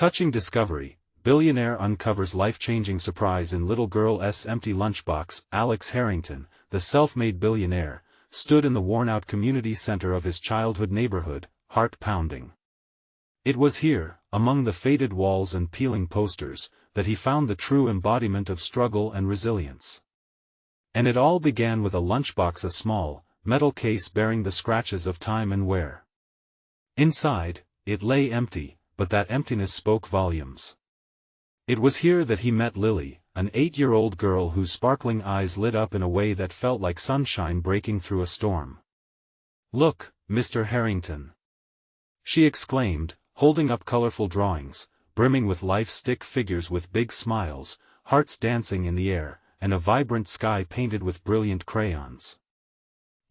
Touching discovery, Billionaire uncovers life-changing surprise in little girl's empty lunchbox. Alex Harrington, the self-made billionaire, stood in the worn-out community center of his childhood neighborhood, heart pounding. It was here, among the faded walls and peeling posters, that he found the true embodiment of struggle and resilience. And it all began with a lunchbox, a small, metal case bearing the scratches of time and wear. Inside, it lay empty, but that emptiness spoke volumes. It was here that he met Lily, an 8-year-old girl whose sparkling eyes lit up in a way that felt like sunshine breaking through a storm. "Look, Mr. Harrington," she exclaimed, holding up colorful drawings, brimming with life stick figures with big smiles, hearts dancing in the air, and a vibrant sky painted with brilliant crayons.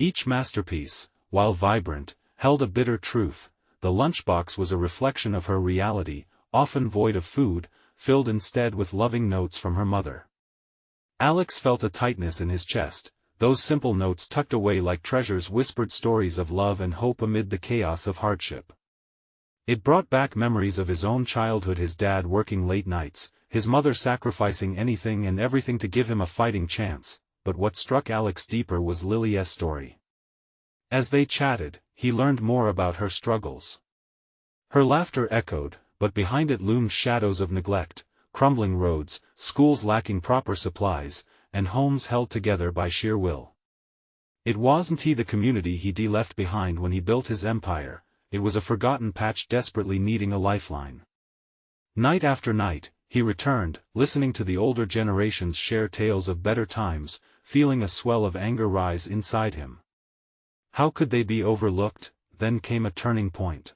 Each masterpiece, while vibrant, held a bitter truth. The lunchbox was a reflection of her reality, often void of food, filled instead with loving notes from her mother. Alex felt a tightness in his chest, those simple notes tucked away like treasures whispered stories of love and hope amid the chaos of hardship. It brought back memories of his own childhood, his dad working late nights, his mother sacrificing anything and everything to give him a fighting chance, but what struck Alex deeper was Lily's story. As they chatted, he learned more about her struggles. Her laughter echoed, but behind it loomed shadows of neglect, crumbling roads, schools lacking proper supplies, and homes held together by sheer will. It wasn't the community he left behind when he built his empire, it was a forgotten patch desperately needing a lifeline. Night after night, he returned, listening to the older generations share tales of better times, feeling a swell of anger rise inside him. How could they be overlooked? Then came a turning point.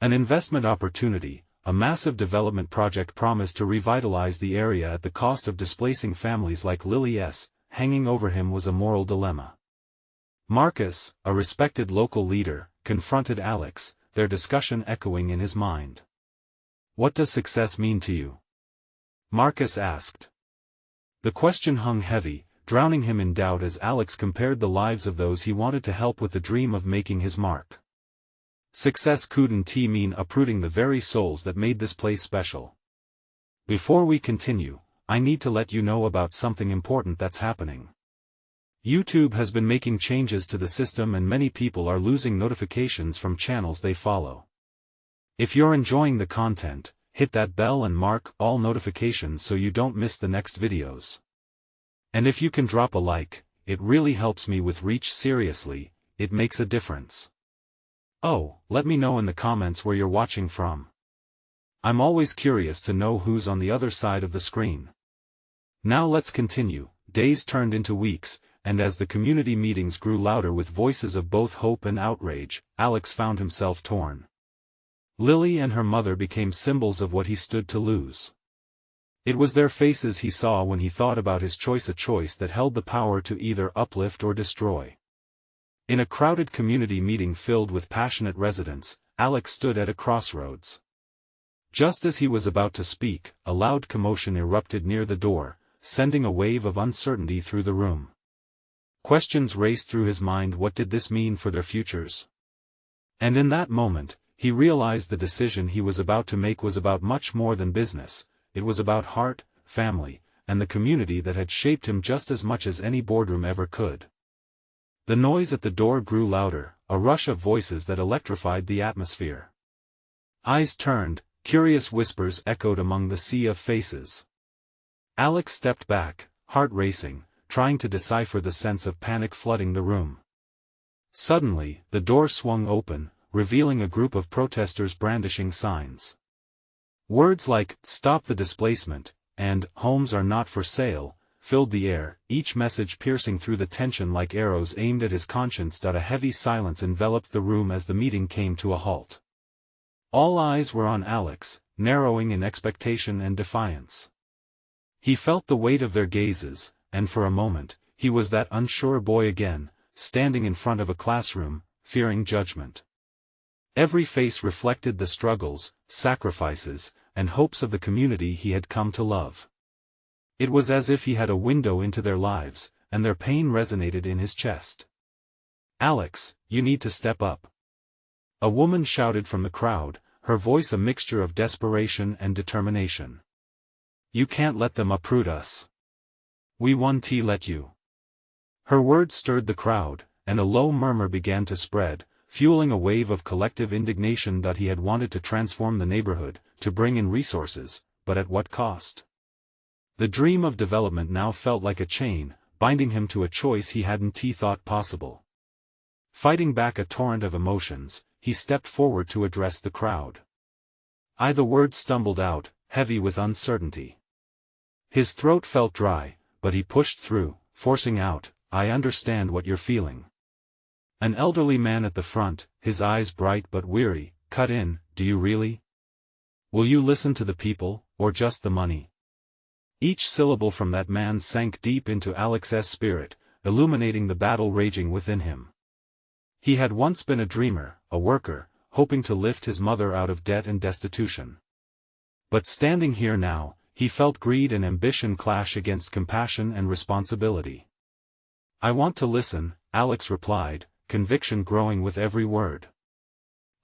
An investment opportunity, a massive development project promised to revitalize the area at the cost of displacing families like Lily's. Hanging over him was a moral dilemma. Marcus, a respected local leader, confronted Alex, their discussion echoing in his mind. "What does success mean to you?" Marcus asked. The question hung heavy, drowning him in doubt as Alex compared the lives of those he wanted to help with the dream of making his mark. Success couldn't mean uprooting the very souls that made this place special. "Before we continue, I need to let you know about something important that's happening. YouTube has been making changes to the system and many people are losing notifications from channels they follow. If you're enjoying the content, hit that bell and mark all notifications so you don't miss the next videos. And if you can drop a like, it really helps me with reach. Seriously, it makes a difference. Oh, let me know in the comments where you're watching from. I'm always curious to know who's on the other side of the screen." Now let's continue. Days turned into weeks, and as the community meetings grew louder with voices of both hope and outrage, Alex found himself torn. Lily and her mother became symbols of what he stood to lose. It was their faces he saw when he thought about his choice, a choice that held the power to either uplift or destroy. In a crowded community meeting filled with passionate residents, Alex stood at a crossroads. Just as he was about to speak, a loud commotion erupted near the door, sending a wave of uncertainty through the room. Questions raced through his mind. What did this mean for their futures? And in that moment, he realized the decision he was about to make was about much more than business. It was about heart, family, and the community that had shaped him just as much as any boardroom ever could. The noise at the door grew louder, a rush of voices that electrified the atmosphere. Eyes turned, curious whispers echoed among the sea of faces. Alex stepped back, heart racing, trying to decipher the sense of panic flooding the room. Suddenly, the door swung open, revealing a group of protesters brandishing signs. Words like, "Stop the displacement," and "Homes are not for sale," filled the air, each message piercing through the tension like arrows aimed at his conscience. A heavy silence enveloped the room as the meeting came to a halt. All eyes were on Alex, narrowing in expectation and defiance. He felt the weight of their gazes, and for a moment, he was that unsure boy again, standing in front of a classroom, fearing judgment. Every face reflected the struggles, sacrifices, and hopes of the community he had come to love. It was as if he had a window into their lives, and their pain resonated in his chest. "Alex, you need to step up," a woman shouted from the crowd, her voice a mixture of desperation and determination. "You can't let them uproot us. We won't let you." Her words stirred the crowd, and a low murmur began to spread, fueling a wave of collective indignation that he had wanted to transform the neighborhood, to bring in resources, but at what cost? The dream of development now felt like a chain, binding him to a choice he hadn't thought possible. Fighting back a torrent of emotions, he stepped forward to address the crowd. The words stumbled out, heavy with uncertainty. His throat felt dry, but he pushed through, forcing out, "I understand what you're feeling." An elderly man at the front, his eyes bright but weary, cut in, "Do you really? Will you listen to the people, or just the money?" Each syllable from that man sank deep into Alex's spirit, illuminating the battle raging within him. He had once been a dreamer, a worker, hoping to lift his mother out of debt and destitution. But standing here now, he felt greed and ambition clash against compassion and responsibility. "I want to listen," Alex replied, conviction growing with every word.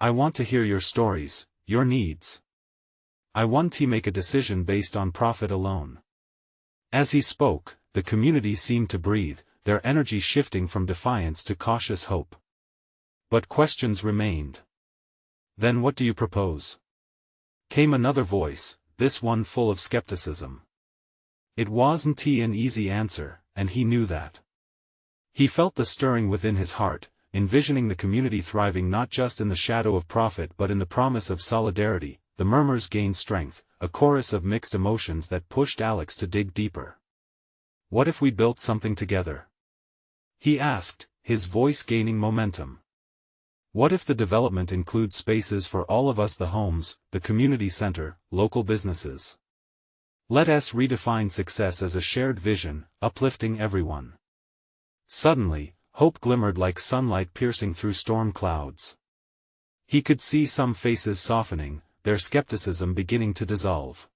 "I want to hear your stories, your needs. I want to make a decision based on profit alone." As he spoke, the community seemed to breathe, their energy shifting from defiance to cautious hope. But questions remained. "Then what do you propose?" Came another voice, this one full of skepticism. It wasn't an easy answer, and he knew that. He felt the stirring within his heart, envisioning the community thriving not just in the shadow of profit but in the promise of solidarity. The murmurs gained strength, a chorus of mixed emotions that pushed Alex to dig deeper. "What if we built something together?" he asked, his voice gaining momentum. "What if the development includes spaces for all of us, the homes, the community center, local businesses? Let us redefine success as a shared vision, uplifting everyone." Suddenly, hope glimmered like sunlight piercing through storm clouds. He could see some faces softening, their skepticism beginning to dissolve.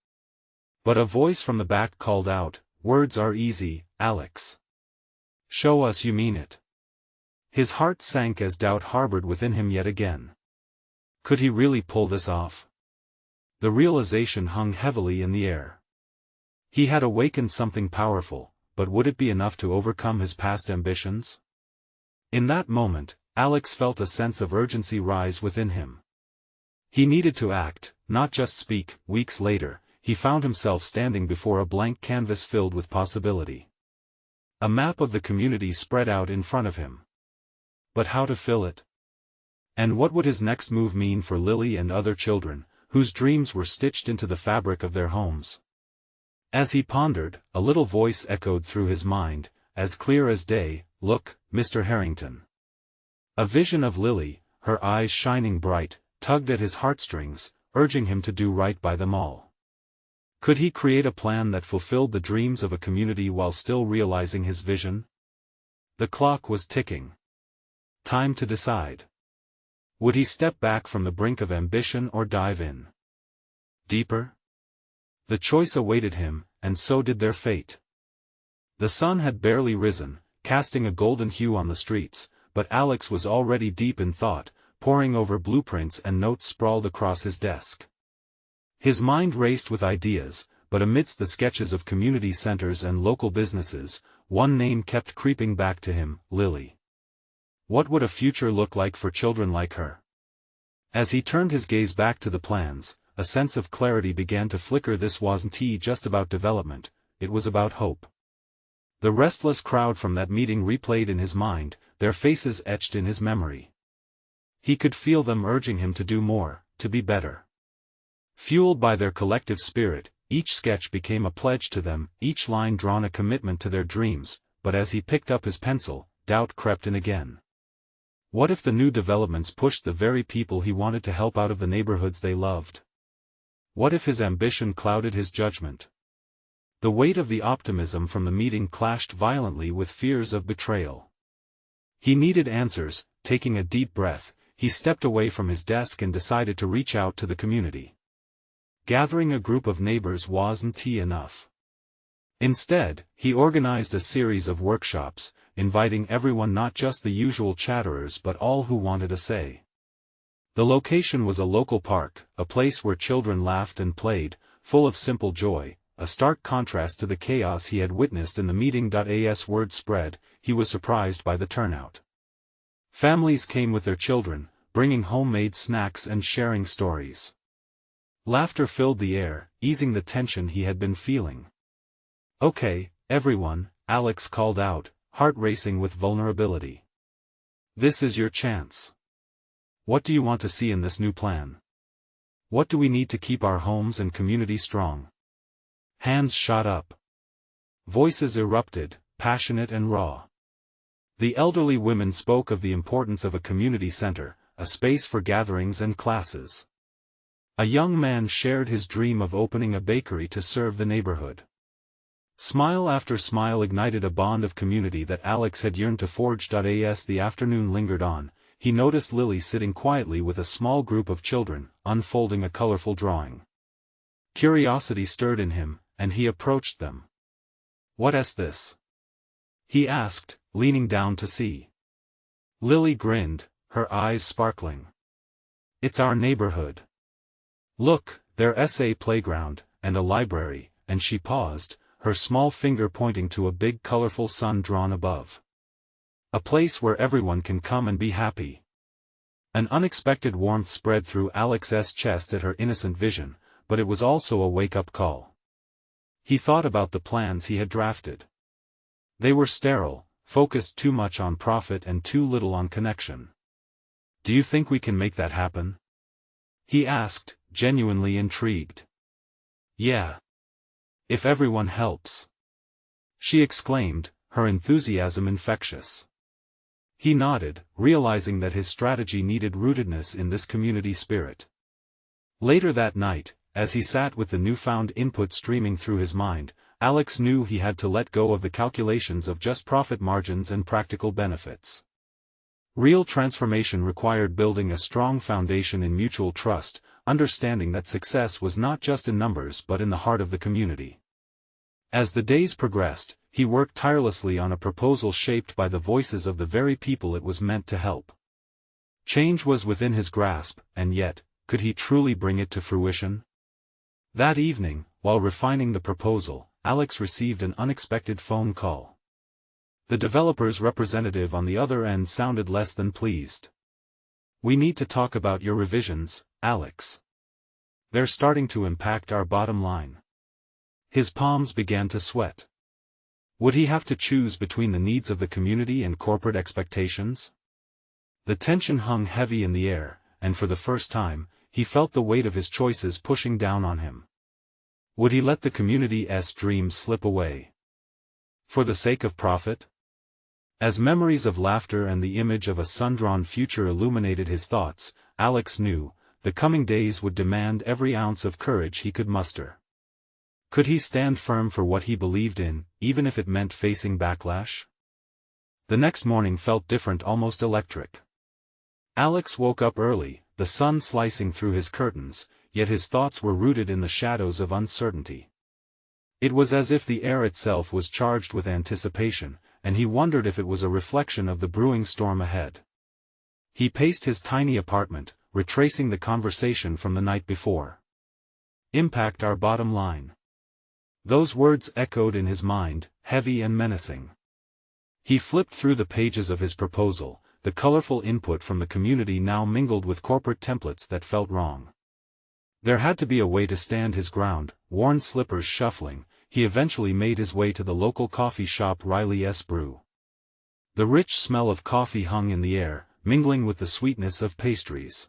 But a voice from the back called out, "Words are easy, Alex. Show us you mean it." His heart sank as doubt harbored within him yet again. Could he really pull this off? The realization hung heavily in the air. He had awakened something powerful, but would it be enough to overcome his past ambitions? In that moment, Alex felt a sense of urgency rise within him. He needed to act, not just speak. Weeks later, he found himself standing before a blank canvas filled with possibility. A map of the community spread out in front of him. But how to fill it? And what would his next move mean for Lily and other children, whose dreams were stitched into the fabric of their homes? As he pondered, a little voice echoed through his mind, as clear as day, "Look, Mr. Harrington." A vision of Lily, her eyes shining bright, tugged at his heartstrings, urging him to do right by them all. Could he create a plan that fulfilled the dreams of a community while still realizing his vision? The clock was ticking. Time to decide. Would he step back from the brink of ambition or dive in deeper? The choice awaited him, and so did their fate. The sun had barely risen, casting a golden hue on the streets, but Alex was already deep in thought, poring over blueprints and notes sprawled across his desk. His mind raced with ideas, but amidst the sketches of community centers and local businesses, one name kept creeping back to him, Lily. What would a future look like for children like her? As he turned his gaze back to the plans, a sense of clarity began to flicker. This wasn't just about development, it was about hope. The restless crowd from that meeting replayed in his mind, their faces etched in his memory. He could feel them urging him to do more, to be better. Fueled by their collective spirit, each sketch became a pledge to them, each line drawn a commitment to their dreams, but as he picked up his pencil, doubt crept in again. What if the new developments pushed the very people he wanted to help out of the neighborhoods they loved? What if his ambition clouded his judgment? The weight of the optimism from the meeting clashed violently with fears of betrayal. He needed answers. Taking a deep breath, he stepped away from his desk and decided to reach out to the community. Gathering a group of neighbors wasn't enough. Instead, he organized a series of workshops, inviting everyone, not just the usual chatterers but all who wanted a say. The location was a local park, a place where children laughed and played, full of simple joy, a stark contrast to the chaos he had witnessed in the meeting. As word spread, he was surprised by the turnout. Families came with their children, bringing homemade snacks and sharing stories. Laughter filled the air, easing the tension he had been feeling. "Okay, everyone," Alex called out, heart racing with vulnerability. "This is your chance. What do you want to see in this new plan? What do we need to keep our homes and community strong?" Hands shot up. Voices erupted, passionate and raw. The elderly women spoke of the importance of a community center, a space for gatherings and classes. A young man shared his dream of opening a bakery to serve the neighborhood. Smile after smile ignited a bond of community that Alex had yearned to forge. As the afternoon lingered on, he noticed Lily sitting quietly with a small group of children, unfolding a colorful drawing. Curiosity stirred in him, and he approached them. "What's this?" he asked, leaning down to see. Lily grinned, her eyes sparkling. "It's our neighborhood. Look, there's a playground, and a library," and she paused, her small finger pointing to a big colorful sun drawn above. "A place where everyone can come and be happy." An unexpected warmth spread through Alex's chest at her innocent vision, but it was also a wake-up call. He thought about the plans he had drafted. They were sterile, focused too much on profit and too little on connection. "Do you think we can make that happen?" he asked, genuinely intrigued. "Yeah. If everyone helps," she exclaimed, her enthusiasm infectious. He nodded, realizing that his strategy needed rootedness in this community spirit. Later that night, as he sat with the newfound input streaming through his mind, Alex knew he had to let go of the calculations of just profit margins and practical benefits. Real transformation required building a strong foundation in mutual trust, understanding that success was not just in numbers but in the heart of the community. As the days progressed, he worked tirelessly on a proposal shaped by the voices of the very people it was meant to help. Change was within his grasp, and yet, could he truly bring it to fruition? That evening, while refining the proposal, Alex received an unexpected phone call. The developer's representative on the other end sounded less than pleased. "We need to talk about your revisions, Alex. They're starting to impact our bottom line." His palms began to sweat. Would he have to choose between the needs of the community and corporate expectations? The tension hung heavy in the air, and for the first time, he felt the weight of his choices pushing down on him. Would he let the community's dreams slip away? For the sake of profit? As memories of laughter and the image of a sun-drawn future illuminated his thoughts, Alex knew, the coming days would demand every ounce of courage he could muster. Could he stand firm for what he believed in, even if it meant facing backlash? The next morning felt different, almost electric. Alex woke up early, the sun slicing through his curtains, yet his thoughts were rooted in the shadows of uncertainty. It was as if the air itself was charged with anticipation, and he wondered if it was a reflection of the brewing storm ahead. He paced his tiny apartment, retracing the conversation from the night before. "Impact our bottom line." Those words echoed in his mind, heavy and menacing. He flipped through the pages of his proposal, the colorful input from the community now mingled with corporate templates that felt wrong. There had to be a way to stand his ground. Worn slippers shuffling, he eventually made his way to the local coffee shop Riley's Brew. The rich smell of coffee hung in the air, mingling with the sweetness of pastries.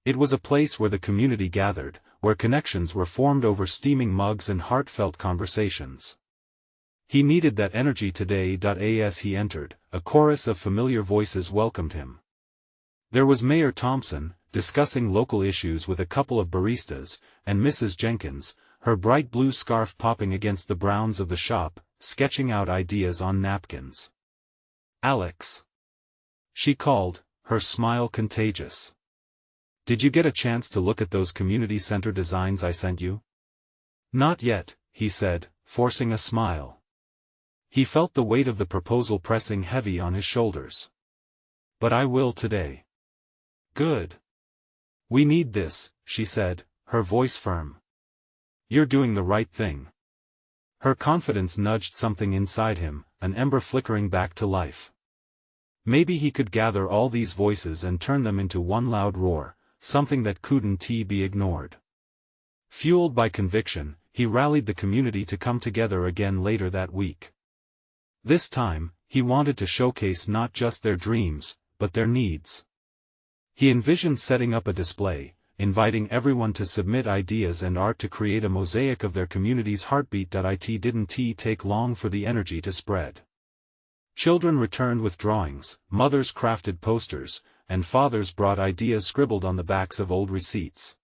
It was a place where the community gathered, where connections were formed over steaming mugs and heartfelt conversations. He needed that energy today. As he entered, a chorus of familiar voices welcomed him. There was Mayor Thompson, discussing local issues with a couple of baristas, and Mrs. Jenkins, her bright blue scarf popping against the browns of the shop, sketching out ideas on napkins. "Alex," she called, her smile contagious. "Did you get a chance to look at those community center designs I sent you?" "Not yet," he said, forcing a smile. He felt the weight of the proposal pressing heavy on his shoulders. "But I will today." "Good. "We need this," she said, her voice firm. "You're doing the right thing." Her confidence nudged something inside him, an ember flickering back to life. Maybe he could gather all these voices and turn them into one loud roar, something that couldn't be ignored. Fueled by conviction, he rallied the community to come together again later that week. This time, he wanted to showcase not just their dreams, but their needs. He envisioned setting up a display, inviting everyone to submit ideas and art to create a mosaic of their community's heartbeat. It didn't take long for the energy to spread. Children returned with drawings, mothers crafted posters, and fathers brought ideas scribbled on the backs of old receipts.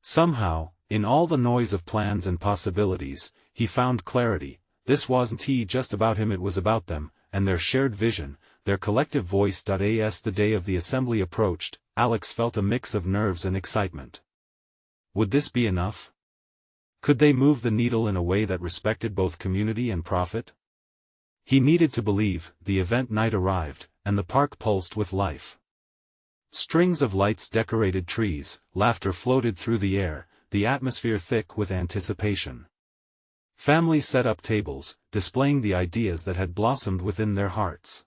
Somehow, in all the noise of plans and possibilities, he found clarity. This wasn't just about him, it was about them, and their shared vision, their collective voice. As the day of the assembly approached, Alex felt a mix of nerves and excitement. Would this be enough? Could they move the needle in a way that respected both community and profit? He needed to believe. The event night arrived, and the park pulsed with life. Strings of lights decorated trees, laughter floated through the air, the atmosphere thick with anticipation. Families set up tables, displaying the ideas that had blossomed within their hearts.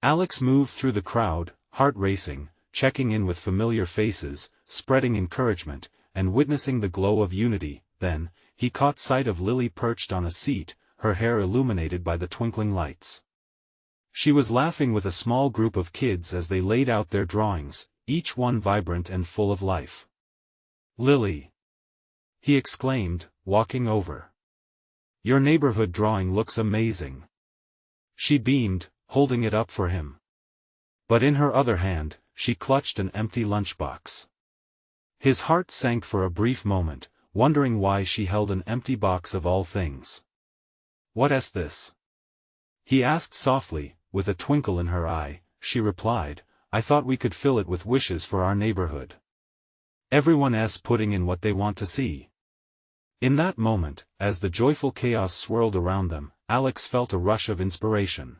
Alex moved through the crowd, heart racing, checking in with familiar faces, spreading encouragement, and witnessing the glow of unity. Then, he caught sight of Lily perched on a seat, her hair illuminated by the twinkling lights. She was laughing with a small group of kids as they laid out their drawings, each one vibrant and full of life. "Lily!" he exclaimed, walking over. "Your neighborhood drawing looks amazing." She beamed, holding it up for him. But in her other hand, she clutched an empty lunchbox. His heart sank for a brief moment, wondering why she held an empty box of all things. "What's this?" he asked softly, with a twinkle in her eye. She replied, "I thought we could fill it with wishes for our neighborhood. Everyone's putting in what they want to see." In that moment, as the joyful chaos swirled around them, Alex felt a rush of inspiration.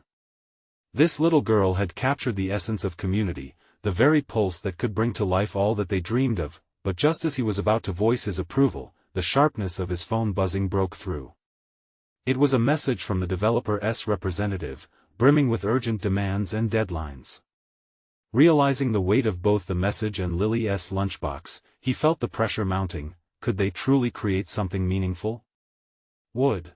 This little girl had captured the essence of community, the very pulse that could bring to life all that they dreamed of. But just as he was about to voice his approval, the sharpness of his phone buzzing broke through. It was a message from the developer's representative, brimming with urgent demands and deadlines. Realizing the weight of both the message and Lily's lunchbox, he felt the pressure mounting. Could they truly create something meaningful? Would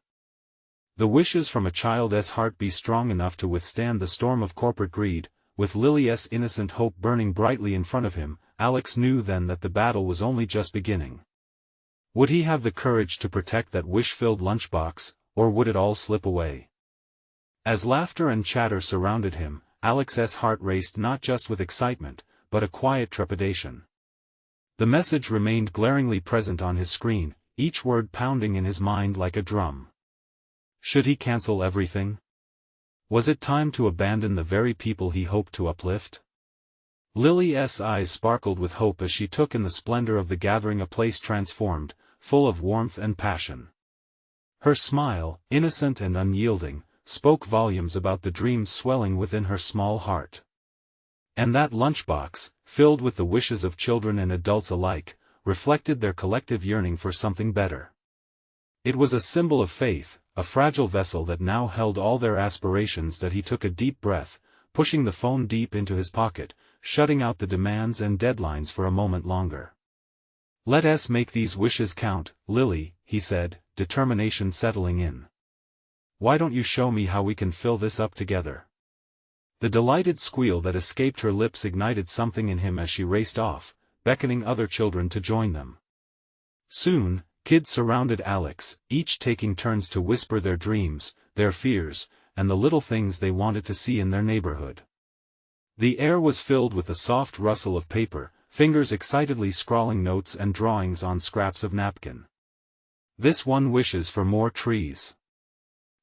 the wishes from a child's heart be strong enough to withstand the storm of corporate greed? With Lily's innocent hope burning brightly in front of him, Alex knew then that the battle was only just beginning. Would he have the courage to protect that wish-filled lunchbox, or would it all slip away? As laughter and chatter surrounded him, Alex's heart raced not just with excitement, but a quiet trepidation. The message remained glaringly present on his screen, each word pounding in his mind like a drum. Should he cancel everything? Was it time to abandon the very people he hoped to uplift? Lily's eyes sparkled with hope as she took in the splendor of the gathering, a place transformed, full of warmth and passion. Her smile, innocent and unyielding, spoke volumes about the dreams swelling within her small heart. And that lunchbox, filled with the wishes of children and adults alike, reflected their collective yearning for something better. It was a symbol of faith, a fragile vessel that now held all their aspirations. He took a deep breath, pushing the phone deep into his pocket, shutting out the demands and deadlines for a moment longer. "Let's make these wishes count, Lily," he said, determination settling in. "Why don't you show me how we can fill this up together?" The delighted squeal that escaped her lips ignited something in him as she raced off, beckoning other children to join them. Soon, kids surrounded Alex, each taking turns to whisper their dreams, their fears, and the little things they wanted to see in their neighborhood. The air was filled with the soft rustle of paper, fingers excitedly scrawling notes and drawings on scraps of napkin. "This one wishes for more trees,"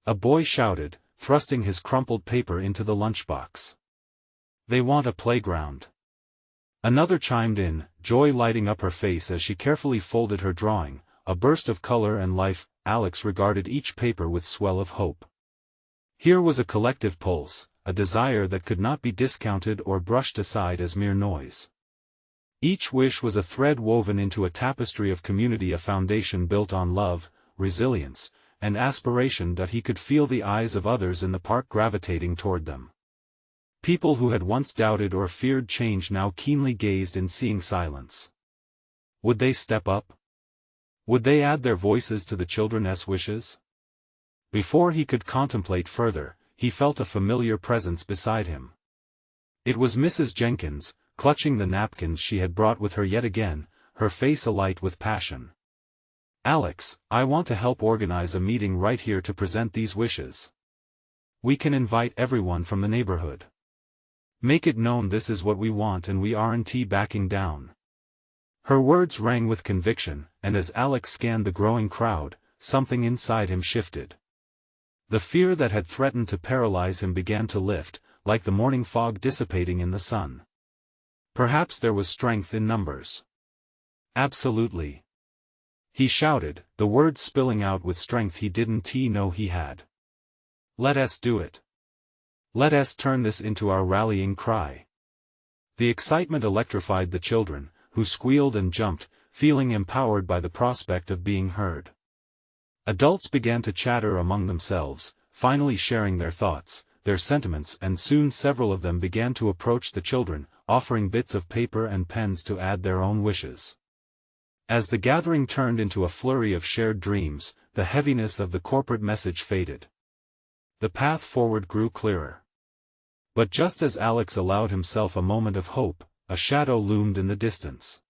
a boy shouted, thrusting his crumpled paper into the lunchbox. "They want a playground." Another chimed in, joy lighting up her face as she carefully folded her drawing, a burst of color and life. Alex regarded each paper with swell of hope. Here was a collective pulse, a desire that could not be discounted or brushed aside as mere noise. Each wish was a thread woven into a tapestry of community, a foundation built on love, resilience, and aspiration that he could feel the eyes of others in the park gravitating toward them. People who had once doubted or feared change now keenly gazed in seeing silence. Would they step up? Would they add their voices to the children's wishes? Before he could contemplate further, he felt a familiar presence beside him. It was Mrs. Jenkins, clutching the napkins she had brought with her yet again, her face alight with passion. "Alex, I want to help organize a meeting right here to present these wishes. We can invite everyone from the neighborhood. Make it known this is what we want and we aren't backing down." Her words rang with conviction, and as Alex scanned the growing crowd, something inside him shifted. The fear that had threatened to paralyze him began to lift, like the morning fog dissipating in the sun. Perhaps there was strength in numbers. Absolutely. He shouted, the words spilling out with strength he didn't know he had. "Let us do it. Let us turn this into our rallying cry." The excitement electrified the children, who squealed and jumped, feeling empowered by the prospect of being heard. Adults began to chatter among themselves, finally sharing their thoughts, their sentiments, and soon several of them began to approach the children, offering bits of paper and pens to add their own wishes. As the gathering turned into a flurry of shared dreams, the heaviness of the corporate message faded. The path forward grew clearer. But just as Alex allowed himself a moment of hope, a shadow loomed in the distance.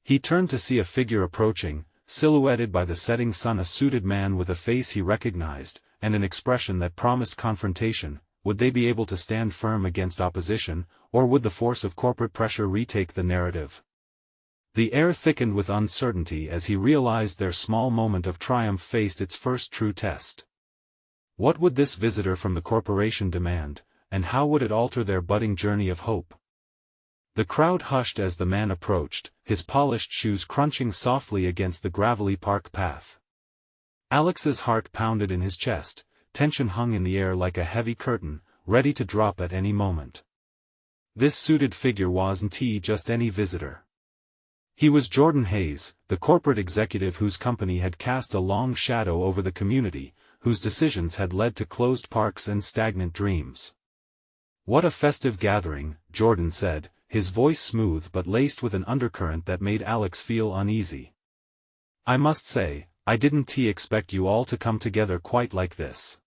He turned to see a figure approaching, silhouetted by the setting sun, a suited man with a face he recognized, and an expression that promised confrontation. Would they be able to stand firm against opposition, or would the force of corporate pressure retake the narrative? The air thickened with uncertainty as he realized their small moment of triumph faced its first true test. What would this visitor from the corporation demand, and how would it alter their budding journey of hope? The crowd hushed as the man approached, his polished shoes crunching softly against the gravelly park path. Alex's heart pounded in his chest, tension hung in the air like a heavy curtain, ready to drop at any moment. This suited figure wasn't just any visitor. He was Jordan Hayes, the corporate executive whose company had cast a long shadow over the community, whose decisions had led to closed parks and stagnant dreams. "What a festive gathering," Jordan said, his voice smooth but laced with an undercurrent that made Alex feel uneasy. "I must say, I didn't expect you all to come together quite like this.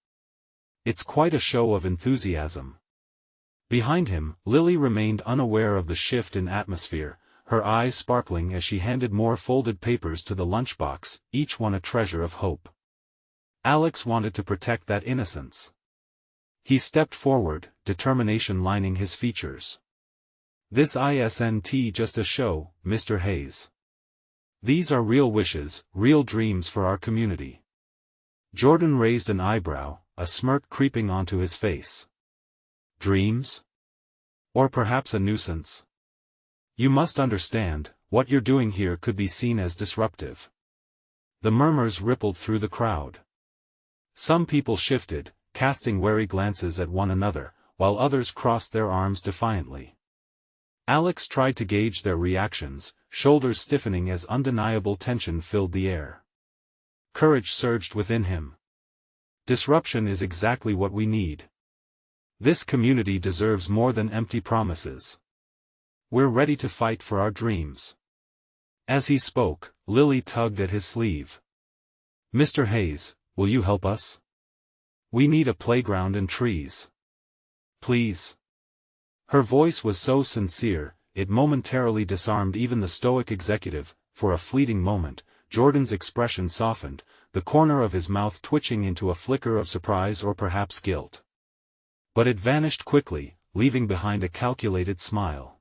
It's quite a show of enthusiasm." Behind him, Lily remained unaware of the shift in atmosphere, her eyes sparkling as she handed more folded papers to the lunchbox, each one a treasure of hope. Alex wanted to protect that innocence. He stepped forward, determination lining his features. "This isn't just a show, Mr. Hayes. These are real wishes, real dreams for our community." Jordan raised an eyebrow, a smirk creeping onto his face. "Dreams? Or perhaps a nuisance? You must understand, what you're doing here could be seen as disruptive." The murmurs rippled through the crowd. Some people shifted, casting wary glances at one another, while others crossed their arms defiantly. Alex tried to gauge their reactions, shoulders stiffening as undeniable tension filled the air. Courage surged within him. Disruption is exactly what we need. This community deserves more than empty promises. We're ready to fight for our dreams. As he spoke, Lily tugged at his sleeve. "Mr. Hayes, will you help us? We need a playground and trees. Please." Her voice was so sincere, it momentarily disarmed even the stoic executive. For a fleeting moment, Jordan's expression softened, the corner of his mouth twitching into a flicker of surprise or perhaps guilt. But it vanished quickly, leaving behind a calculated smile.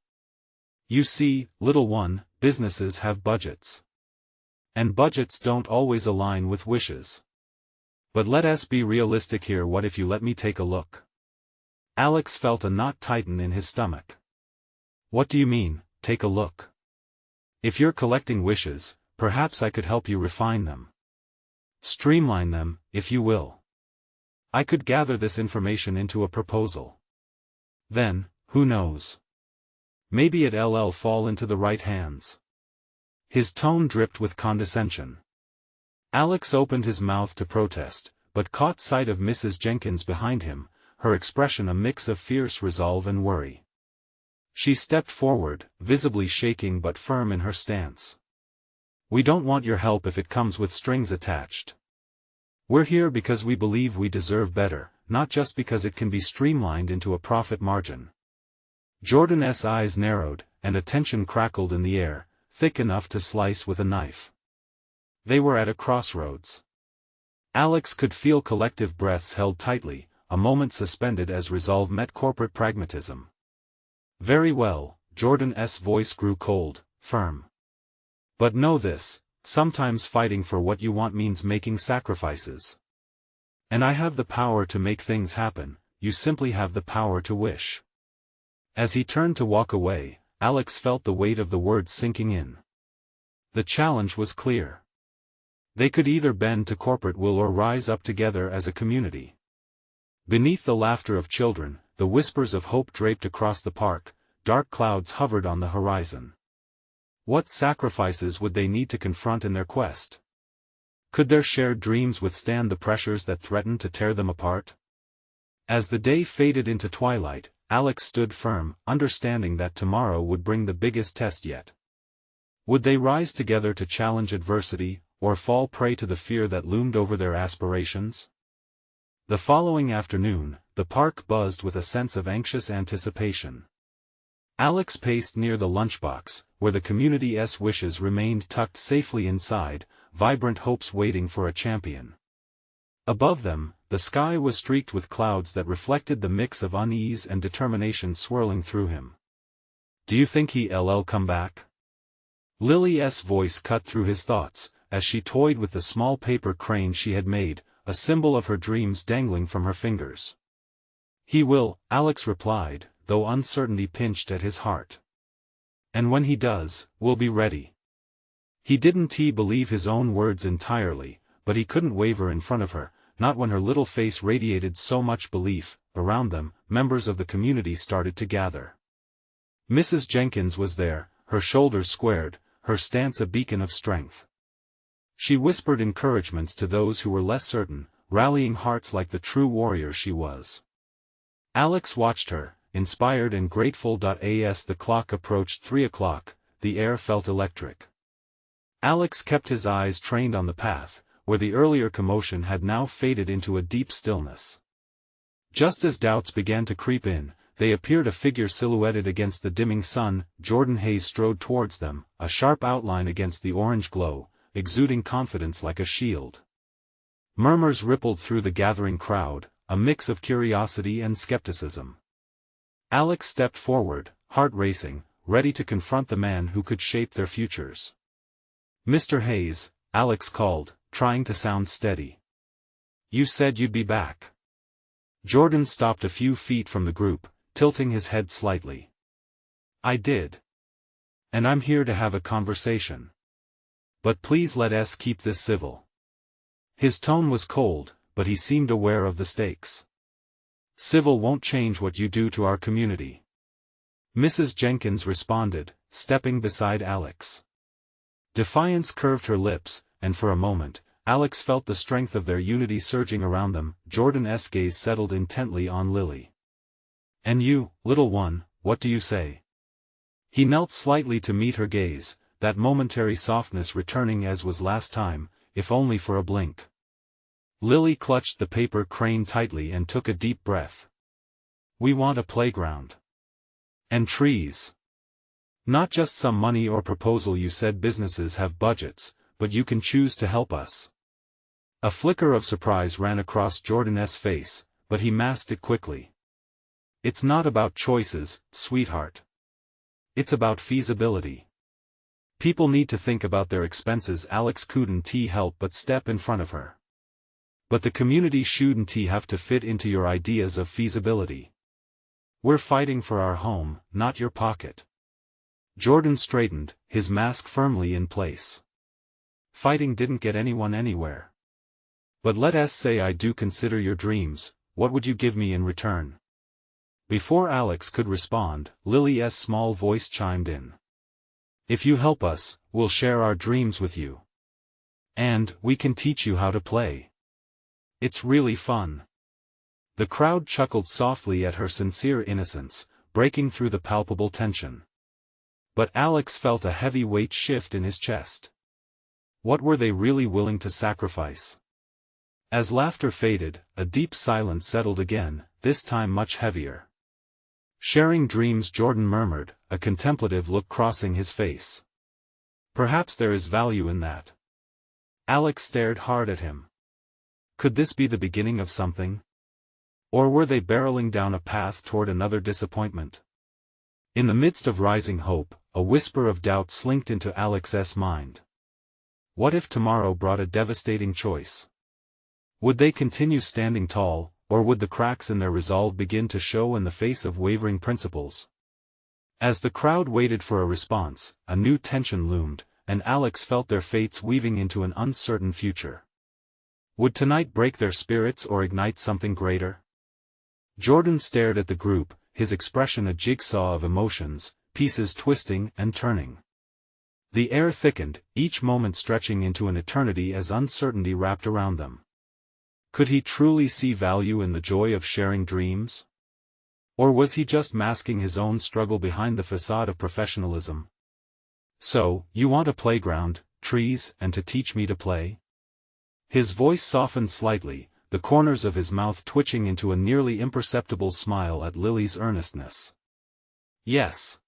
"You see, little one, businesses have budgets. And budgets don't always align with wishes. But let us be realistic here. What if you let me take a look?" Alex felt a knot tighten in his stomach. "What do you mean, take a look?" "If you're collecting wishes, perhaps I could help you refine them. Streamline them, if you will. I could gather this information into a proposal. Then, who knows? Maybe it'll fall into the right hands. His tone dripped with condescension. Alex opened his mouth to protest, but caught sight of Mrs. Jenkins behind him, her expression a mix of fierce resolve and worry. She stepped forward, visibly shaking but firm in her stance. "We don't want your help if it comes with strings attached. We're here because we believe we deserve better, not just because it can be streamlined into a profit margin." Jordan's eyes narrowed, and a tension crackled in the air, thick enough to slice with a knife. They were at a crossroads. Alex could feel collective breaths held tightly, a moment suspended as resolve met corporate pragmatism. "Very well," Jordan's voice grew cold, firm. "But know this, sometimes fighting for what you want means making sacrifices. And I have the power to make things happen, you simply have the power to wish." As he turned to walk away, Alex felt the weight of the words sinking in. The challenge was clear. They could either bend to corporate will or rise up together as a community. Beneath the laughter of children, the whispers of hope draped across the park, dark clouds hovered on the horizon. What sacrifices would they need to confront in their quest? Could their shared dreams withstand the pressures that threatened to tear them apart? As the day faded into twilight, Alex stood firm, understanding that tomorrow would bring the biggest test yet. Would they rise together to challenge adversity, or fall prey to the fear that loomed over their aspirations? The following afternoon, the park buzzed with a sense of anxious anticipation. Alex paced near the lunchbox, where the community's wishes remained tucked safely inside, vibrant hopes waiting for a champion. Above them, the sky was streaked with clouds that reflected the mix of unease and determination swirling through him. "Do you think he'll come back?" Lily's voice cut through his thoughts, as she toyed with the small paper crane she had made, a symbol of her dreams dangling from her fingers. "He will," Alex replied, though uncertainty pinched at his heart. "And when he does, we'll be ready." He didn't believe his own words entirely, but he couldn't waver in front of her, not when her little face radiated so much belief. Around them, members of the community started to gather. Mrs. Jenkins was there, her shoulders squared, her stance a beacon of strength. She whispered encouragements to those who were less certain, rallying hearts like the true warrior she was. Alex watched her, inspired and grateful. As the clock approached 3 o'clock, the air felt electric. Alex kept his eyes trained on the path, where the earlier commotion had now faded into a deep stillness. Just as doubts began to creep in, they appeared a figure silhouetted against the dimming sun. Jordan Hayes strode towards them, a sharp outline against the orange glow, exuding confidence like a shield. Murmurs rippled through the gathering crowd, a mix of curiosity and skepticism. Alex stepped forward, heart racing, ready to confront the man who could shape their futures. "Mr. Hayes," Alex called, trying to sound steady. "You said you'd be back." Jordan stopped a few feet from the group, tilting his head slightly. "I did. And I'm here to have a conversation. But please let us keep this civil." His tone was cold, but he seemed aware of the stakes. "Civil won't change what you do to our community." Mrs. Jenkins responded, stepping beside Alex. Defiance curved her lips, and for a moment, Alex felt the strength of their unity surging around them. Jordan's gaze settled intently on Lily. "And you, little one, what do you say?" He knelt slightly to meet her gaze, that momentary softness returning as was last time, if only for a blink. Lily clutched the paper crane tightly and took a deep breath. "We want a playground. And trees. Not just some money or proposal. You said businesses have budgets, but you can choose to help us." A flicker of surprise ran across Jordan's face, but he masked it quickly. "It's not about choices, sweetheart. It's about feasibility. People need to think about their expenses." Alex couldn't help but step in front of her. "But the community shouldn't have to fit into your ideas of feasibility. We're fighting for our home, not your pocket." Jordan straightened, his mask firmly in place. "Fighting didn't get anyone anywhere. But let us say I do consider your dreams. What would you give me in return?" Before Alex could respond, Lily's small voice chimed in. If you help us, we'll share our dreams with you. And, we can teach you how to play. It's really fun. The crowd chuckled softly at her sincere innocence, breaking through the palpable tension. But Alex felt a heavy weight shift in his chest. What were they really willing to sacrifice? As laughter faded, a deep silence settled again, this time much heavier. Sharing dreams, Jordan murmured, a contemplative look crossing his face. Perhaps there is value in that. Alex stared hard at him. Could this be the beginning of something? Or were they barreling down a path toward another disappointment? In the midst of rising hope, a whisper of doubt slinked into Alex's mind. What if tomorrow brought a devastating choice? Would they continue standing tall, or would the cracks in their resolve begin to show in the face of wavering principles? As the crowd waited for a response, a new tension loomed, and Alex felt their fates weaving into an uncertain future. Would tonight break their spirits or ignite something greater? Jordan stared at the group, his expression a jigsaw of emotions, pieces twisting and turning. The air thickened, each moment stretching into an eternity as uncertainty wrapped around them. Could he truly see value in the joy of sharing dreams? Or was he just masking his own struggle behind the facade of professionalism? So, you want a playground, trees, and to teach me to play? His voice softened slightly, the corners of his mouth twitching into a nearly imperceptible smile at Lily's earnestness. Yes.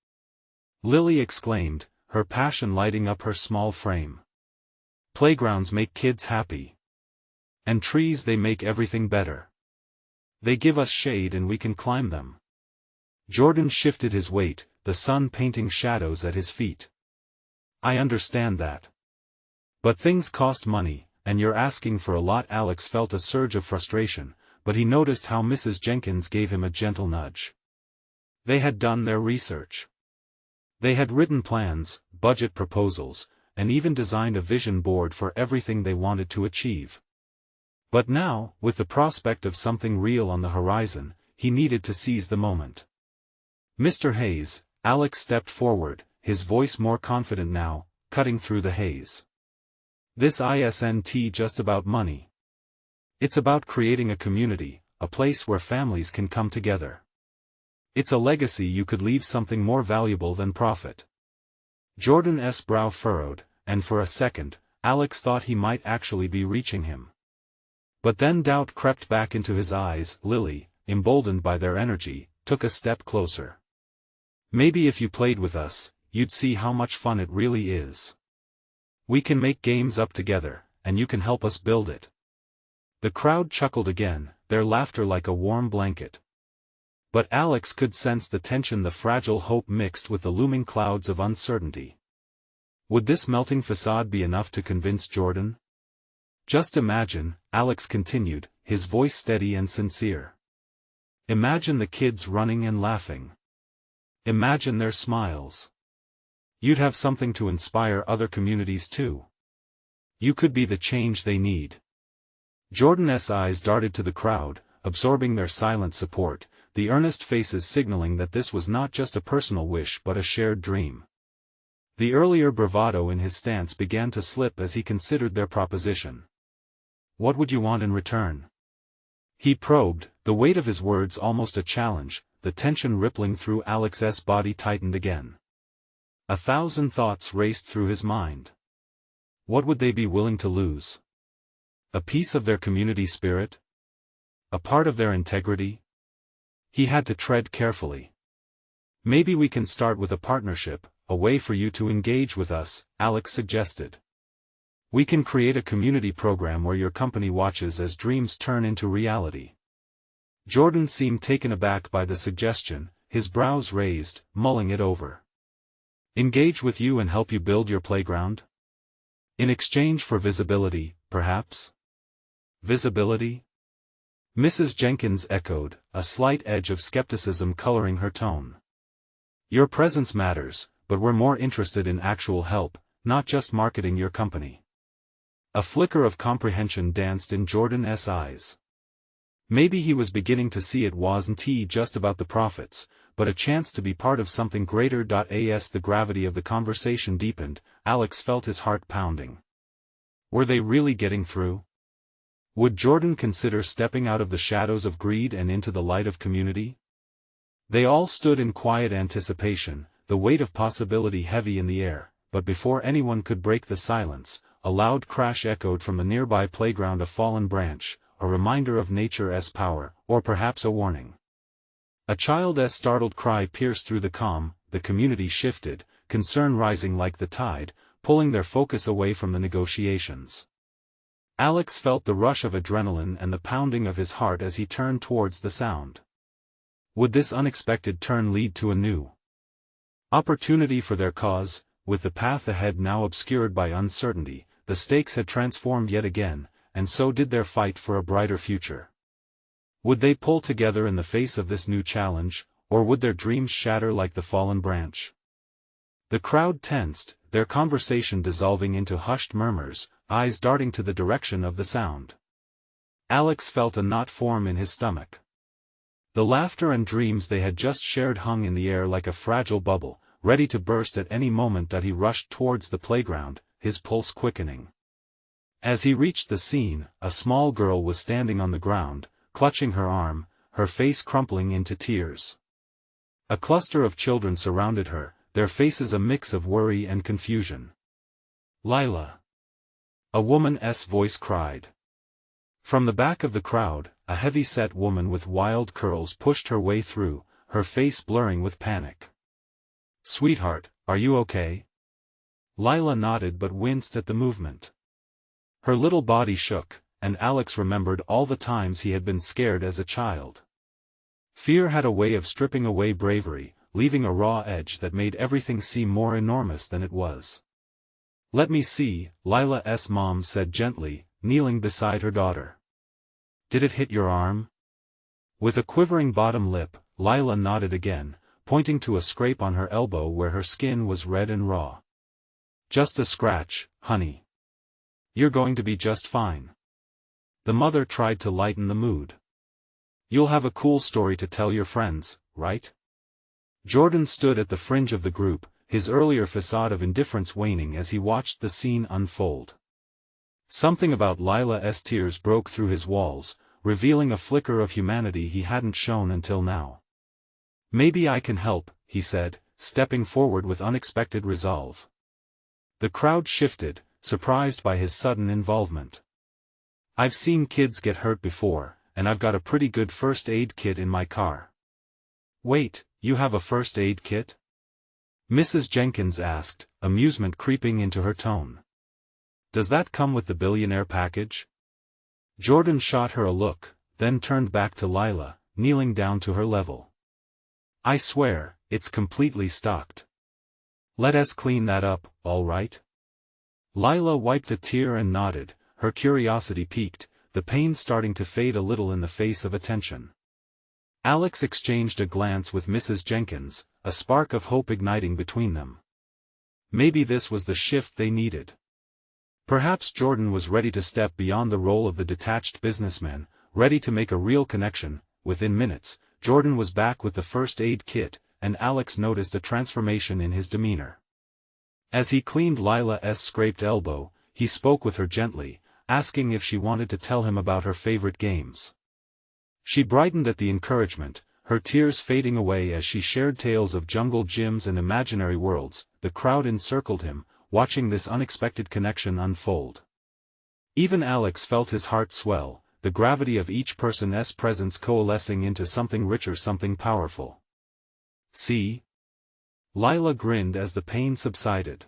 Lily exclaimed, her passion lighting up her small frame. Playgrounds make kids happy. And trees, they make everything better. They give us shade and we can climb them. Jordan shifted his weight, the sun painting shadows at his feet. I understand that. But things cost money, and you're asking for a lot. Alex felt a surge of frustration, but he noticed how Mrs. Jenkins gave him a gentle nudge. They had done their research. They had written plans, budget proposals, and even designed a vision board for everything they wanted to achieve. But now, with the prospect of something real on the horizon, he needed to seize the moment. Mr. Hayes, Alex stepped forward, his voice more confident now, cutting through the haze. This isn't just about money. It's about creating a community, a place where families can come together. It's a legacy you could leave, something more valuable than profit. Jordan's brow furrowed, and for a second, Alex thought he might actually be reaching him. But then doubt crept back into his eyes. Lily, emboldened by their energy, took a step closer. Maybe if you played with us, you'd see how much fun it really is. We can make games up together, and you can help us build it. The crowd chuckled again, their laughter like a warm blanket. But Alex could sense the tension, the fragile hope mixed with the looming clouds of uncertainty. Would this melting facade be enough to convince Jordan? Just imagine, Alex continued, his voice steady and sincere. Imagine the kids running and laughing. Imagine their smiles. You'd have something to inspire other communities too. You could be the change they need. Jordan's eyes darted to the crowd, absorbing their silent support, the earnest faces signaling that this was not just a personal wish but a shared dream. The earlier bravado in his stance began to slip as he considered their proposition. What would you want in return? He probed, the weight of his words almost a challenge, the tension rippling through Alex's body tightened again. 1,000 thoughts raced through his mind. What would they be willing to lose? A piece of their community spirit? A part of their integrity? He had to tread carefully. Maybe we can start with a partnership, a way for you to engage with us, Alex suggested. We can create a community program where your company watches as dreams turn into reality. Jordan seemed taken aback by the suggestion, his brows raised, mulling it over. Engage with you and help you build your playground? In exchange for visibility, perhaps? Visibility? Mrs. Jenkins echoed, a slight edge of skepticism coloring her tone. Your presence matters, but we're more interested in actual help, not just marketing your company. A flicker of comprehension danced in Jordan's eyes. Maybe he was beginning to see it wasn't just about the profits, but a chance to be part of something greater. As the gravity of the conversation deepened, Alex felt his heart pounding. Were they really getting through? Would Jordan consider stepping out of the shadows of greed and into the light of community? They all stood in quiet anticipation, the weight of possibility heavy in the air, but before anyone could break the silence, a loud crash echoed from the nearby playground. A fallen branch, a reminder of nature's power, or perhaps a warning. A child's startled cry pierced through the calm. The community shifted, concern rising like the tide, pulling their focus away from the negotiations. Alex felt the rush of adrenaline and the pounding of his heart as he turned towards the sound. Would this unexpected turn lead to a new opportunity for their cause? With the path ahead now obscured by uncertainty, the stakes had transformed yet again, and so did their fight for a brighter future. Would they pull together in the face of this new challenge, or would their dreams shatter like the fallen branch? The crowd tensed, their conversation dissolving into hushed murmurs, eyes darting to the direction of the sound. Alex felt a knot form in his stomach. The laughter and dreams they had just shared hung in the air like a fragile bubble, ready to burst at any moment. He rushed towards the playground, his pulse quickening. As he reached the scene, a small girl was standing on the ground, clutching her arm, her face crumpling into tears. A cluster of children surrounded her, their faces a mix of worry and confusion. "Lila!" a woman's voice cried. From the back of the crowd, a heavy-set woman with wild curls pushed her way through, her face blurring with panic. "Sweetheart, are you okay?" Lila nodded but winced at the movement. Her little body shook, and Alex remembered all the times he had been scared as a child. Fear had a way of stripping away bravery, leaving a raw edge that made everything seem more enormous than it was. "Let me see," Lila's mom said gently, kneeling beside her daughter. "Did it hit your arm?" With a quivering bottom lip, Lila nodded again, pointing to a scrape on her elbow where her skin was red and raw. "Just a scratch, honey. You're going to be just fine." The mother tried to lighten the mood. "You'll have a cool story to tell your friends, right?" Jordan stood at the fringe of the group, his earlier facade of indifference waning as he watched the scene unfold. Something about Lila's tears broke through his walls, revealing a flicker of humanity he hadn't shown until now. "Maybe I can help," he said, stepping forward with unexpected resolve. The crowd shifted, surprised by his sudden involvement. "I've seen kids get hurt before, and I've got a pretty good first aid kit in my car." "Wait, you have a first aid kit?" Mrs. Jenkins asked, amusement creeping into her tone. "Does that come with the Billionaire package?" Jordan shot her a look, then turned back to Lila, kneeling down to her level. "I swear, it's completely stocked. Let us clean that up, all right?" Lila wiped a tear and nodded, her curiosity piqued, the pain starting to fade a little in the face of attention. Alex exchanged a glance with Mrs. Jenkins, a spark of hope igniting between them. Maybe this was the shift they needed. Perhaps Jordan was ready to step beyond the role of the detached businessman, ready to make a real connection. Within minutes, Jordan was back with the first aid kit, and Alex noticed a transformation in his demeanor. As he cleaned Lila's scraped elbow, he spoke with her gently, asking if she wanted to tell him about her favorite games. She brightened at the encouragement, her tears fading away as she shared tales of jungle gyms and imaginary worlds. The crowd encircled him, watching this unexpected connection unfold. Even Alex felt his heart swell, the gravity of each person's presence coalescing into something richer, something powerful. "See?" Lila grinned as the pain subsided.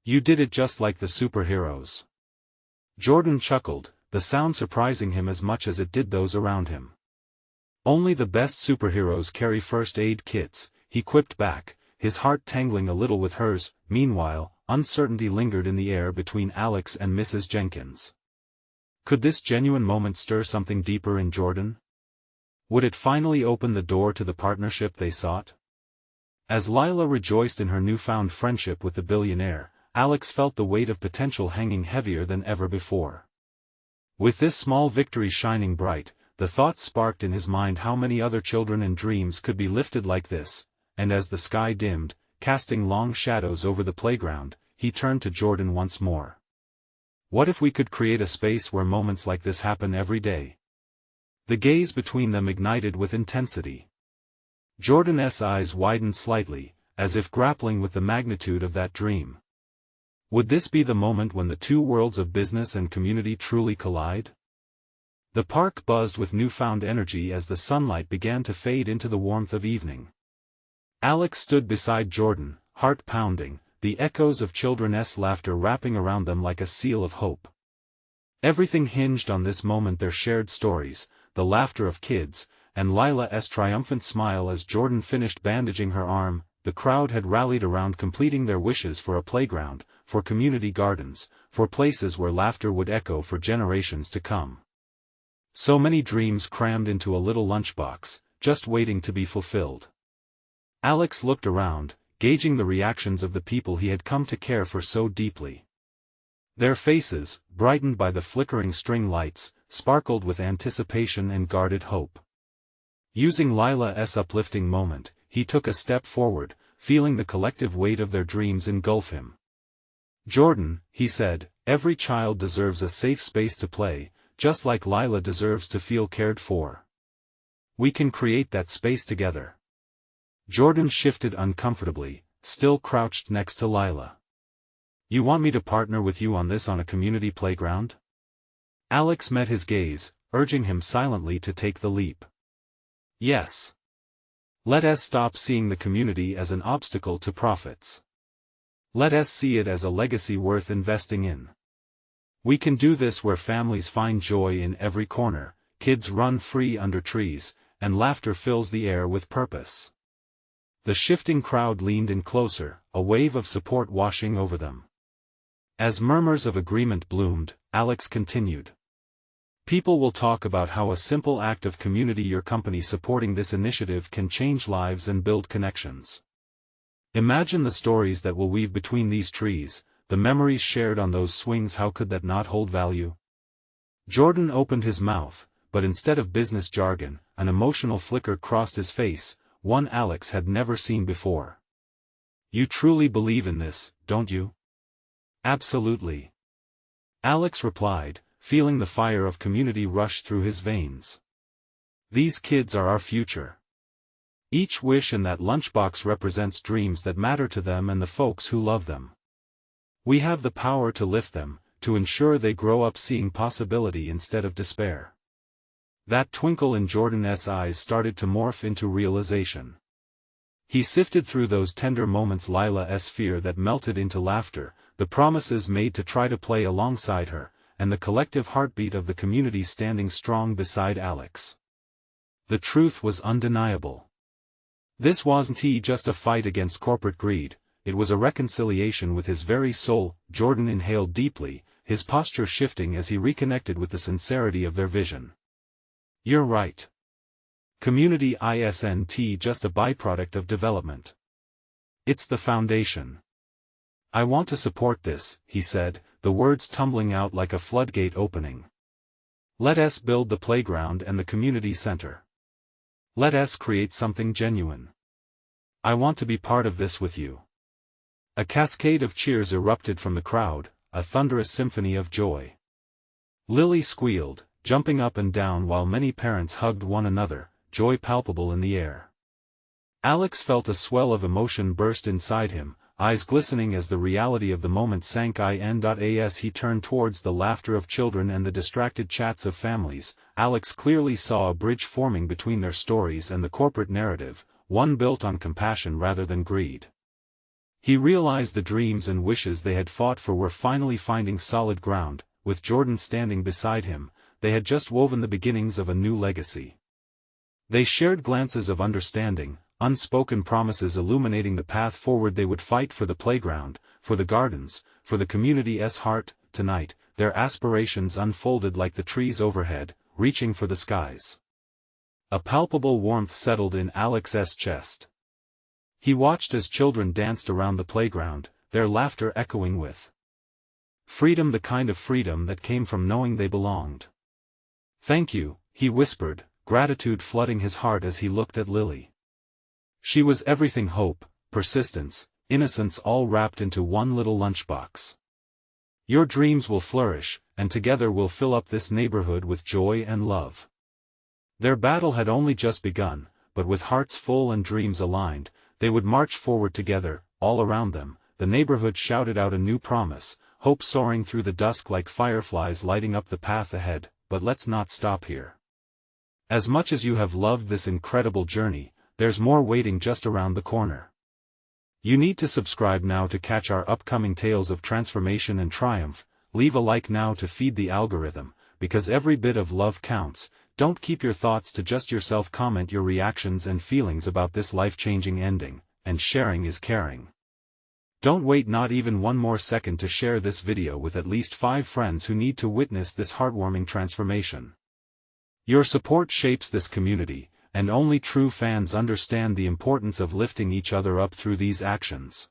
"You did it just like the superheroes." Jordan chuckled, the sound surprising him as much as it did those around him. "Only the best superheroes carry first aid kits," he quipped back, his heart tangling a little with hers. Meanwhile, uncertainty lingered in the air between Alex and Mrs. Jenkins. Could this genuine moment stir something deeper in Jordan? Would it finally open the door to the partnership they sought? As Lila rejoiced in her newfound friendship with the billionaire, Alex felt the weight of potential hanging heavier than ever before. With this small victory shining bright, the the thought sparked in his mind how many other children and dreams could be lifted like this, and as the sky dimmed, casting long shadows over the playground, he turned to Jordan once more. What if we could create a space where moments like this happen every day? The gaze between them ignited with intensity. Jordan's eyes widened slightly, as if grappling with the magnitude of that dream. Would this be the moment when the two worlds of business and community truly collide? The park buzzed with newfound energy as the sunlight began to fade into the warmth of evening. Alex stood beside Jordan, heart pounding, the echoes of children's laughter wrapping around them like a seal of hope. Everything hinged on this moment: their shared stories, the laughter of kids, and Lila's triumphant smile as Jordan finished bandaging her arm. The crowd had rallied around, completing their wishes for a playground, for community gardens, for places where laughter would echo for generations to come. So many dreams crammed into a little lunchbox, just waiting to be fulfilled. Alex looked around, gauging the reactions of the people he had come to care for so deeply. Their faces, brightened by the flickering string lights, sparkled with anticipation and guarded hope. Using Lila's uplifting moment, he took a step forward, feeling the collective weight of their dreams engulf him. "Jordan," he said, "every child deserves a safe space to play, just like Lila deserves to feel cared for. We can create that space together." Jordan shifted uncomfortably, still crouched next to Lila. "You want me to partner with you on this, on a community playground?" Alex met his gaze, urging him silently to take the leap. "Yes. Let us stop seeing the community as an obstacle to profits. Let us see it as a legacy worth investing in. We can do this where families find joy in every corner, kids run free under trees, and laughter fills the air with purpose." The shifting crowd leaned in closer, a wave of support washing over them. As murmurs of agreement bloomed, Alex continued. "People will talk about how a simple act of community, your company supporting this initiative, can change lives and build connections. Imagine the stories that will weave between these trees, the memories shared on those swings. How could that not hold value?" Jordan opened his mouth, but instead of business jargon, an emotional flicker crossed his face, one Alex had never seen before. "You truly believe in this, don't you?" "Absolutely," Alex replied, feeling the fire of community rush through his veins. "These kids are our future. Each wish in that lunchbox represents dreams that matter to them and the folks who love them. We have the power to lift them, to ensure they grow up seeing possibility instead of despair." That twinkle in Jordan's eyes started to morph into realization. He sifted through those tender moments, Lila's fear that melted into laughter, the promises made to try to play alongside her, and the collective heartbeat of the community standing strong beside Alex. The truth was undeniable. This wasn't just a fight against corporate greed, it was a reconciliation with his very soul. Jordan inhaled deeply, his posture shifting as he reconnected with the sincerity of their vision. "You're right. Community isn't just a byproduct of development. It's the foundation. I want to support this," he said, the words tumbling out like a floodgate opening. "Let us build the playground and the community center. Let us create something genuine. I want to be part of this with you." A cascade of cheers erupted from the crowd, a thunderous symphony of joy. Lily squealed, jumping up and down while many parents hugged one another, joy palpable in the air. Alex felt a swell of emotion burst inside him, eyes glistening as the reality of the moment sank in. As he turned towards the laughter of children and the distracted chats of families, Alex clearly saw a bridge forming between their stories and the corporate narrative, one built on compassion rather than greed. He realized the dreams and wishes they had fought for were finally finding solid ground. With Jordan standing beside him, they had just woven the beginnings of a new legacy. They shared glances of understanding, unspoken promises illuminating the path forward. They would fight for the playground, for the gardens, for the community's heart. Tonight, their aspirations unfolded like the trees overhead, reaching for the skies. A palpable warmth settled in Alex's chest. He watched as children danced around the playground, their laughter echoing with freedom, the kind of freedom that came from knowing they belonged. "Thank you," he whispered, gratitude flooding his heart as he looked at Lily. She was everything: hope, persistence, innocence, all wrapped into one little lunchbox. Your dreams will flourish, and together we'll fill up this neighborhood with joy and love. Their battle had only just begun, but with hearts full and dreams aligned, they would march forward together. All around them, the neighborhood shouted out a new promise, hope soaring through the dusk like fireflies lighting up the path ahead. But let's not stop here. As much as you have loved this incredible journey, there's more waiting just around the corner. You need to subscribe now to catch our upcoming tales of transformation and triumph. Leave a like now to feed the algorithm, because every bit of love counts. Don't keep your thoughts to just yourself. Comment your reactions and feelings about this life-changing ending, and sharing is caring. Don't wait not even one more second to share this video with at least 5 friends who need to witness this heartwarming transformation. Your support shapes this community, and only true fans understand the importance of lifting each other up through these actions.